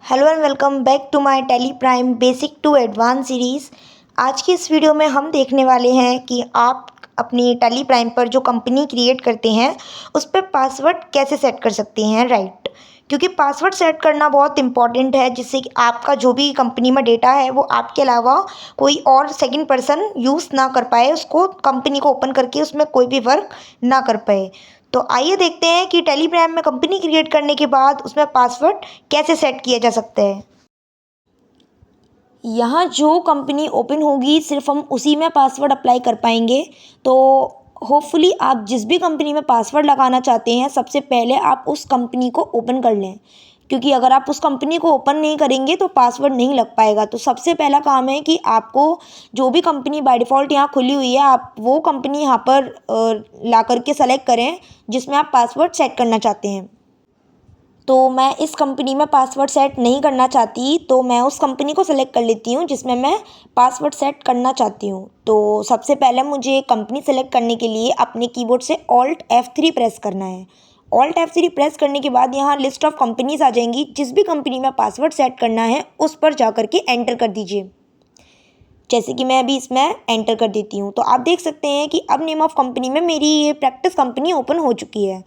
Hello and welcome back to my Tally Prime basic to advance series. आज की इस video में हम देखने वाले हैं कि आप अपनी टैली प्राइम पर जो कंपनी क्रिएट करते हैं उस पर पासवर्ड कैसे सेट कर सकते हैं, राइट। क्योंकि पासवर्ड सेट करना बहुत इंपॉर्टेंट है, जिससे कि आपका जो भी कंपनी में डेटा है वो आपके अलावा कोई और सेकंड पर्सन यूज़ ना कर पाए, उसको कंपनी को ओपन करके उसमें कोई भी वर्क ना कर पाए। तो आइए देखते हैं कि टेलीग्राम में कंपनी क्रिएट करने के बाद उसमें पासवर्ड कैसे सेट किया जा सकता है। यहाँ जो कंपनी ओपन होगी सिर्फ हम उसी में पासवर्ड अप्लाई कर पाएंगे। तो होपफुली आप जिस भी कंपनी में पासवर्ड लगाना चाहते हैं सबसे पहले आप उस कंपनी को ओपन कर लें, क्योंकि अगर आप उस कंपनी को ओपन नहीं करेंगे तो पासवर्ड नहीं लग पाएगा। तो सबसे पहला काम है कि आपको जो भी कंपनी बाय डिफ़ॉल्ट यहाँ खुली हुई है आप वो कंपनी यहाँ पर ला करके सेलेक्ट करें जिसमें आप पासवर्ड सेट करना चाहते हैं। तो मैं इस कंपनी में पासवर्ड सेट नहीं करना चाहती, तो मैं उस कंपनी को सेलेक्ट कर लेती हूँ जिसमें मैं पासवर्ड सेट करना चाहती हूँ। तो सबसे पहले मुझे कंपनी सेलेक्ट करने के लिए अपने कीबोर्ड से Alt F3 प्रेस करना है। Alt F3 प्रेस करने के बाद यहाँ लिस्ट ऑफ कंपनीज आ जाएंगी। जिस भी कंपनी में पासवर्ड सेट करना है उस पर जा कर के एंटर कर दीजिए। जैसे कि मैं अभी इसमें एंटर कर देती हूँ तो आप देख सकते हैं कि अब नेम ऑफ कंपनी में मेरी ये प्रैक्टिस कंपनी ओपन हो चुकी है।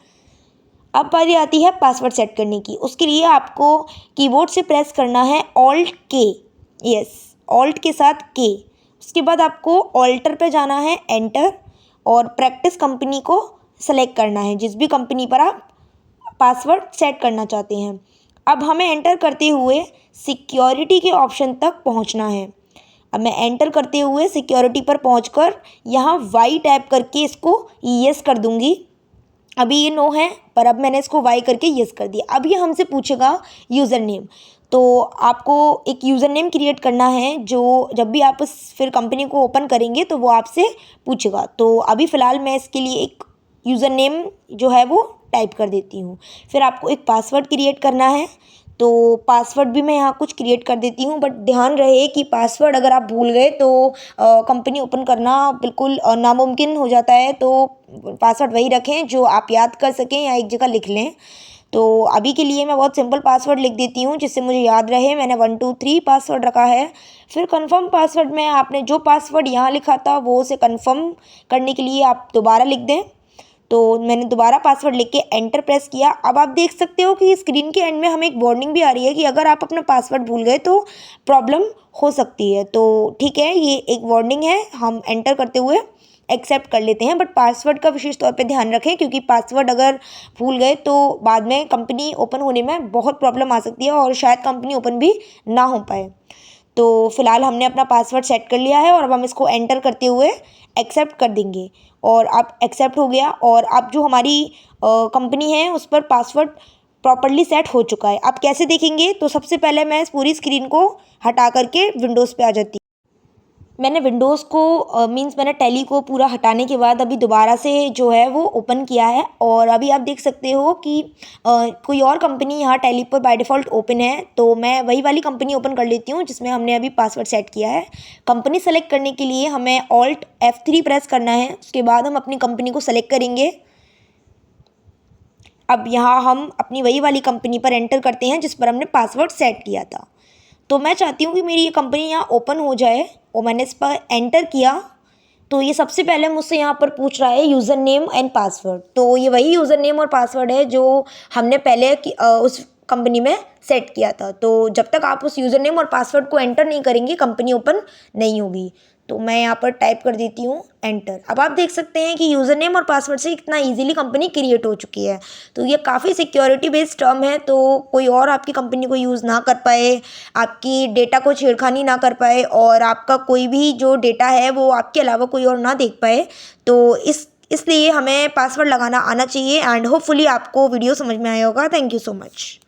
अब बारी आती है पासवर्ड सेट करने की। उसके लिए आपको कीबोर्ड से प्रेस करना है Alt K, यस, Alt के साथ K। उसके बाद आपको ऑल्टर पे जाना है, एंटर, और प्रैक्टिस कंपनी को सेलेक्ट करना है जिस भी कंपनी पर आप पासवर्ड सेट करना चाहते हैं। अब हमें एंटर करते हुए सिक्योरिटी के ऑप्शन तक पहुंचना है। अब मैं एंटर करते हुए सिक्योरिटी पर पहुंचकर यहाँ वाई टैप करके इसको यस कर दूंगी। अभी ये नो है पर अब मैंने इसको वाई करके यस कर दिया। अब ये हमसे पूछेगा यूज़र नेम, तो आपको एक यूज़र नेम क्रिएट करना है जो जब भी आप उस फिर कंपनी को ओपन करेंगे तो वो आपसे पूछेगा। तो अभी फ़िलहाल मैं इसके लिए एक यूज़र नेम जो है वो टाइप कर देती हूँ। फिर आपको एक पासवर्ड क्रिएट करना है, तो पासवर्ड भी मैं यहाँ कुछ क्रिएट कर देती हूँ। बट ध्यान रहे कि पासवर्ड अगर आप भूल गए तो कंपनी ओपन करना बिल्कुल नामुमकिन हो जाता है। तो पासवर्ड वही रखें जो आप याद कर सकें या एक जगह लिख लें। तो अभी के लिए मैं बहुत सिंपल पासवर्ड लिख देती हूँ जिससे मुझे याद रहे। मैंने 1 2 3 पासवर्ड रखा है। फिर कंफर्म पासवर्ड में आपने जो पासवर्ड यहाँ लिखा था वो उसे कंफर्म करने के लिए आप दोबारा लिख दें। तो मैंने दोबारा पासवर्ड लिख के एंटर प्रेस किया। अब आप देख सकते हो कि स्क्रीन के एंड में हमें एक वार्निंग भी आ रही है कि अगर आप अपना पासवर्ड भूल गए तो प्रॉब्लम हो सकती है। तो ठीक है, ये एक वार्निंग है, हम एंटर करते हुए एक्सेप्ट कर लेते हैं। बट पासवर्ड का विशेष तौर पे ध्यान रखें, क्योंकि पासवर्ड अगर भूल गए तो बाद में कंपनी ओपन होने में बहुत प्रॉब्लम आ सकती है और शायद कंपनी ओपन भी ना हो पाए। तो फिलहाल हमने अपना पासवर्ड सेट कर लिया है और अब हम इसको एंटर करते हुए एक्सेप्ट कर देंगे। और अब एक्सेप्ट हो गया और अब जो हमारी कंपनी है उस पर पासवर्ड प्रॉपरली सेट हो चुका है। आप कैसे देखेंगे, तो सबसे पहले मैं इस पूरी स्क्रीन को हटा करके विंडोज़ पे आ जाती हूँ। मैंने विंडोज़ को मींस मैंने टैली को पूरा हटाने के बाद अभी दोबारा से जो है वो ओपन किया है। और अभी आप देख सकते हो कि कोई और कंपनी यहाँ टैली पर बाय डिफ़ॉल्ट ओपन है। तो मैं वही वाली कंपनी ओपन कर लेती हूँ जिसमें हमने अभी पासवर्ड सेट किया है। कंपनी सेलेक्ट करने के लिए हमें Alt F3 प्रेस करना है। उसके बाद हम अपनी कंपनी को सेलेक्ट करेंगे। अब यहाँ हम अपनी वही वाली कंपनी पर एंटर करते हैं जिस पर हमने पासवर्ड सेट किया था। तो मैं चाहती हूँ कि मेरी ये कंपनी यहाँ ओपन हो जाए और मैंने इस पर एंटर किया। तो ये सबसे पहले मुझसे यहाँ पर पूछ रहा है यूज़र नेम एंड पासवर्ड। तो ये वही यूज़र नेम और पासवर्ड है जो हमने पहले उस कंपनी में सेट किया था। तो जब तक आप उस यूज़र नेम और पासवर्ड को एंटर नहीं करेंगे कंपनी ओपन नहीं होगी। तो मैं यहाँ पर टाइप कर देती हूँ एंटर। अब आप देख सकते हैं कि यूज़र नेम और पासवर्ड से इतना इजीली कंपनी क्रिएट हो चुकी है। तो ये काफ़ी सिक्योरिटी बेस्ड टर्म है, तो कोई और आपकी कंपनी को यूज़ ना कर पाए, आपकी डेटा को छेड़खानी ना कर पाए और आपका कोई भी जो डेटा है वो आपके अलावा कोई और ना देख पाए। तो इसलिए हमें पासवर्ड लगाना आना चाहिए। एंड होपफुली आपको वीडियो समझ में आया होगा। Thank you so much.